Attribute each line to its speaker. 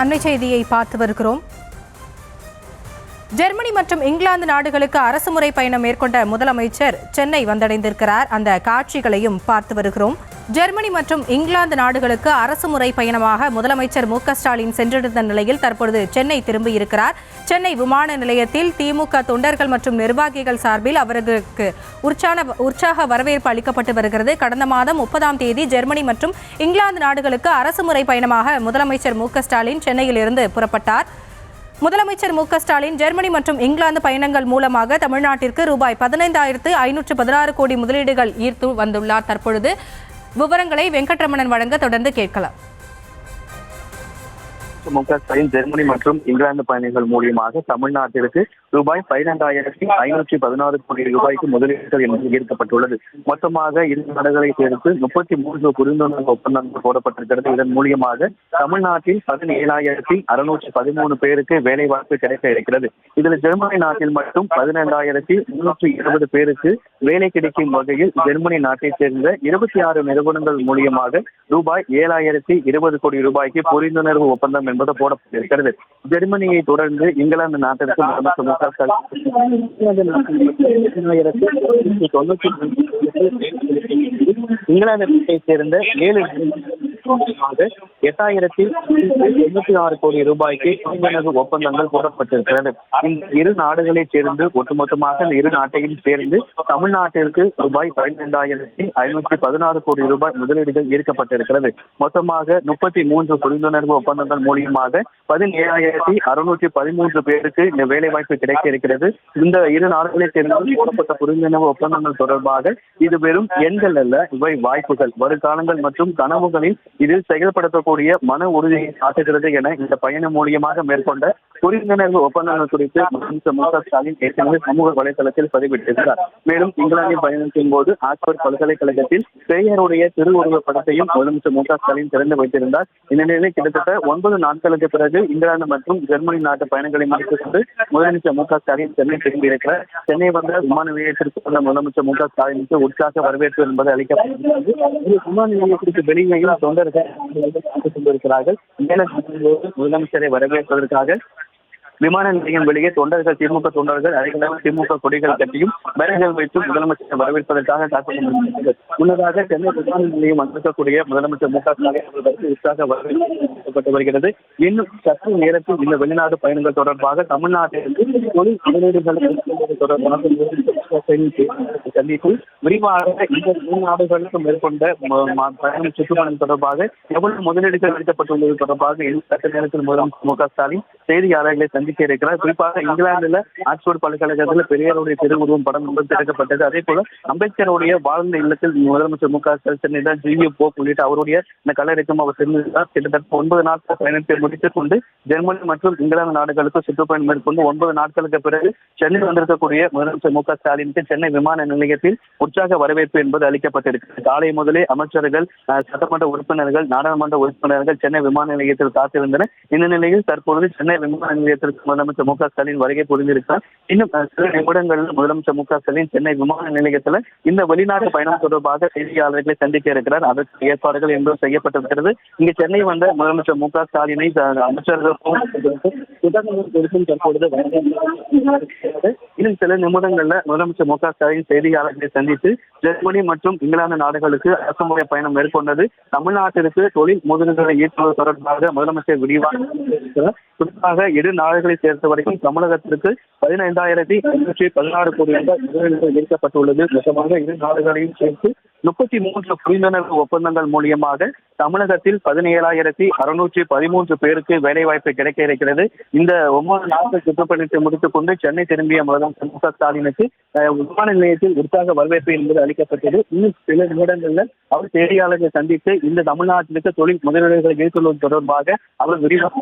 Speaker 1: அண்மை செய்தியை பார்த்து வருகிறோம். ஜெர்மனி மற்றும் இங்கிலாந்து நாடுகளுக்கு அரசுமுறை பயணம் மேற்கொண்ட முதலமைச்சர் சென்னை வந்தடைந்திருக்கிறார். அந்த காட்சிகளையும் பார்த்து வருகிறோம். ஜெர்மனி மற்றும் இங்கிலாந்து நாடுகளுக்கு அரசுமுறை பயணமாக முதலமைச்சர் மு.க.ஸ்டாலின் சென்றிருந்த நிலையில் தற்பொழுது சென்னை திரும்பியிருக்கிறார். சென்னை விமான நிலையத்தில் திமுக தொண்டர்கள் மற்றும் நிர்வாகிகள் சார்பில் அவர்களுக்கு உற்சாக வரவேற்பு அளிக்கப்பட்டு வருகிறது. கடந்த மாதம் 30ஆம் தேதி ஜெர்மனி மற்றும் இங்கிலாந்து நாடுகளுக்கு அரசுமுறை பயணமாக முதலமைச்சர் மு.க.ஸ்டாலின் சென்னையிலிருந்து புறப்பட்டார். முதலமைச்சர் மு.க.ஸ்டாலின் ஜெர்மனி மற்றும் இங்கிலாந்து பயணங்கள் மூலமாக தமிழ்நாட்டிற்கு ரூபாய் 15,516 கோடி முதலீடுகள் ஈர்த்து வந்துள்ளார். தற்பொழுது விவரங்களை வெங்கட்ரமணன் வழங்க தொடர்ந்து கேட்கலாம்.
Speaker 2: மு.க.ஸ்டாலின் ஜெர்மனி மற்றும் இங்கிலாந்து பயணங்கள் மூலியமாக தமிழ்நாட்டிற்கு ரூபாய் 15,516 கோடி ரூபாய்க்கு முதலீடுகள் என்பது ஈர்க்கப்பட்டுள்ளது. மொத்தமாக இரு நாடுகளை சேர்த்து 33 புரிந்துணர்வு ஒப்பந்தங்கள் போடப்பட்டிருக்கிறது. இதன் மூலியமாக தமிழ்நாட்டில் 17,613 பேருக்கு வேலை வாய்ப்பு கிடைக்க இருக்கிறது. இதில் ஜெர்மனி நாட்டில் மட்டும் 15,320 பேருக்கு வேலை கிடைக்கும் வகையில் ஜெர்மனி நாட்டைச் சேர்ந்த 26 நிறுவனங்கள் மூலியமாக ரூபாய் 7,020 கோடி ரூபாய்க்கு புரிந்துணர்வு ஒப்பந்தம் என்பது போடப்பட்டிருக்கிறது. ஜெர்மனியை தொடர்ந்து இங்கிலாந்து நாட்டிற்கு இங்கிலாந்து நாட்டை சேர்ந்த 8,096 கோடி ரூபாய்க்கு புரிந்துணர்வு ஒப்பந்தங்கள் போடப்பட்டிருக்கிறது. இந்த இரு நாடுகளை சேர்ந்து ஒட்டுமொத்தமாக இந்த இரு நாட்டையும் சேர்ந்து தமிழ்நாட்டிற்கு ரூபாய் 15,516 கோடி ரூபாய் முதலீடுகள் ஈர்க்கப்பட்டிருக்கிறது. மொத்தமாக 33 புரிந்துணர்வு ஒப்பந்தங்கள் மூலியமாக 17,613 பேருக்கு இந்த வேலை வாய்ப்பு கிடைக்க இருக்கிறது. இந்த இரு நாடுகளை சேர்ந்து போடப்பட்ட புரிந்துணர்வு ஒப்பந்தங்கள் தொடர்பாக இது வெறும் எண்கள் அல்ல, இவை வாய்ப்புகள், வருங்காலங்கள் மற்றும் கனவுகளில் இதில் செயல்படுத்தக்கூடிய மன உறுதியை காட்டுகிறது என இந்த பயணம் மூலியமாக மேற்கொண்ட புரிந்துணர்வு ஒப்பந்தங்கள் குறித்து மு.க.ஸ்டாலின் ஏற்கனவே சமூக வலைதளத்தில் பதிவிட்டிருக்கிறார். மேலும் இங்கிலாந்தில் பயணத்தின் போது ஆக்ஸ்போர்ட் பல்கலைக்கழகத்தில் பெயருடைய திருவுருவ படத்தையும் முதலமைச்சர் மு.க.ஸ்டாலின் திறந்து வைத்திருந்தார். இந்த நிலையில் கிட்டத்தட்ட 9 நாட்களுக்கு பிறகு இங்கிலாந்து மற்றும் ஜெர்மனி நாட்டு பயணங்களை முடித்துக் கொண்டு முதலமைச்சர் மு.க.ஸ்டாலின் சென்னை திரும்பியிருக்கிறார். சென்னை வந்த விமான நிலையத்திற்கு வந்த முதலமைச்சர் மு.க.ஸ்டாலினுக்கு உற்சாக வரவேற்பு என்பது அளிக்கப்பட்டிருக்கிறது. விமான நிலையத்திற்கு வெளியிலேயும் தொண்டர்கள் கொண்டிருக்கிறார்கள். மேலும் முதலமைச்சரை வரவேற்பதற்காக விமான நிலையம் வெளியே தொண்டர்கள், திமுக தொண்டர்கள் அதிகளவு திமுக கொடிகள் கட்டியும் பேனர்கள் வைத்தும் முதலமைச்சரை வரவேற்பதற்காக காத்துக் கொண்டிருக்கிறார்கள். முன்னதாக சென்னை விமான நிலையம் வந்திருக்கக்கூடிய முதலமைச்சர் மு.க.ஸ்டாலின் அவர்களுக்கு உற்சாக வரவேற்பு வருகிறது. இன்னும் சற்று நேரத்தில் இந்த வெளிநாடு பயணங்கள் தொடர்பாக தமிழ்நாட்டிற்கு தொழில் முதலீடுகள் தொடர்பாக சந்தித்து விரிவாக இந்த இரு நாடுகளுக்கு மேற்கொண்ட பயணம் சுற்றுப்பயணம் தொடர்பாக எவ்வளவு முதலீடுகள் அளிக்கப்பட்டுள்ளது தொடர்பாக இன்னும் சற்று நேரத்தில் முதலமைச்சர் மு.க.ஸ்டாலின் செய்தியாளர்களை சந்திக்க இருக்கிறார். குறிப்பாக இங்கிலாந்துல ஆக்ஸ்போர்ட் பல்கலைக்கழகத்தில் பெரியாருடைய திருவுருவம் படம் என்பது திறக்கப்பட்டது. அதே போல அம்பேத்கருடைய வாழ்ந்த இல்லத்தில் முதலமைச்சர் மு.க.ஸ்டாலின் சென்னையில் ஜியு போப் உள்ளிட்ட அவருடைய இந்த கல்லறைக்கும் அவர் சென்றிருந்தார். கிட்டத்தட்ட 9 நாட்கள் பயணத்தை முடித்துக் கொண்டு ஜெர்மனி மற்றும் இங்கிலாந்து நாடுகளுக்கு சுற்றுப்பயணம் மேற்கொண்டு 9 நாட்களுக்கு பிறகு சென்னை வந்திருக்கக்கூடிய முதலமைச்சர் மு.க.ஸ்டாலினுக்கு சென்னை விமான நிலையத்தில் உற்சாக வரவேற்பு என்பது அளிக்கப்பட்டிருக்கிறது. காலை முதலே அமைச்சர்கள், சட்டமன்ற உறுப்பினர்கள், நாடாளுமன்ற உறுப்பினர்கள் சென்னை விமான நிலையத்தில் காத்திருந்தனர். இந்த நிலையில் தற்பொழுது சென்னை விமான நிலையத்திற்கு முதலமைச்சர் மு.க.ஸ்டாலின் வருகை புரிந்திருக்கிறார். இன்னும் சில நிமிடங்களில் முதலமைச்சர் மு.க.ஸ்டாலின் சென்னை விமான நிலையத்தில் இந்த வெளிநாட்டு பயணம் தொடர்பாக செய்தியாளர்களை சந்திக்க இருக்கிறார். அதற்கு ஏற்பாடுகள் என்பது செய்யப்பட்டிருக்கிறது. இங்கு சென்னை வந்த முதலமைச்சர் மு.க.ஸ்டாலினை அமைச்சர்கள் தற்பொழுது இன்னும் சில நிமிடங்கள்ல முதலமைச்சர் மு.க.ஸ்டாலின் செய்தியாளர்களை சந்தித்து ஜெர்மனி மற்றும் இங்கிலாந்து நாடுகளுக்கு அரசுமுறை பயணம் மேற்கொண்டது தமிழ்நாட்டிற்கு தொழில் முதலீடுகளை ஈர்ப்பது தொடர்பாக முதலமைச்சர் விரிவாக குறிப்பாக இரு நாடுகளை சேர்த்த வரைக்கும் தமிழகத்திற்கு 15,516 கோடி ரூபாய் முதலீடுகள் ஈர்க்கப்பட்டுள்ளது. மொத்தமாக இரு நாடுகளையும் சேர்த்து 33 புரிந்துணர்வு ஒப்பந்தங்கள் மூலியமாக தமிழகத்தில் 17,613 பேருக்கு வேலைவாய்ப்பு கிடைக்க இருக்கிறது. இந்த 9 நாட்கள் சுற்றுப்பயணத்தை முடித்துக் கொண்டு சென்னை திரும்பிய முதலமைச்சர் மு.க.ஸ்டாலினுக்கு விமான நிலையத்தில் உற்சாக வரவேற்பு என்பது அளிக்கப்பட்டது. இன்னும் சில நிமிடங்களில் அவர் செய்தியாளர்களை சந்தித்து இந்த தமிழ்நாட்டிற்கு தொழில் முதலீடுகளை ஈர்த்துள்ளது தொடர்பாக அவர் விரிவாக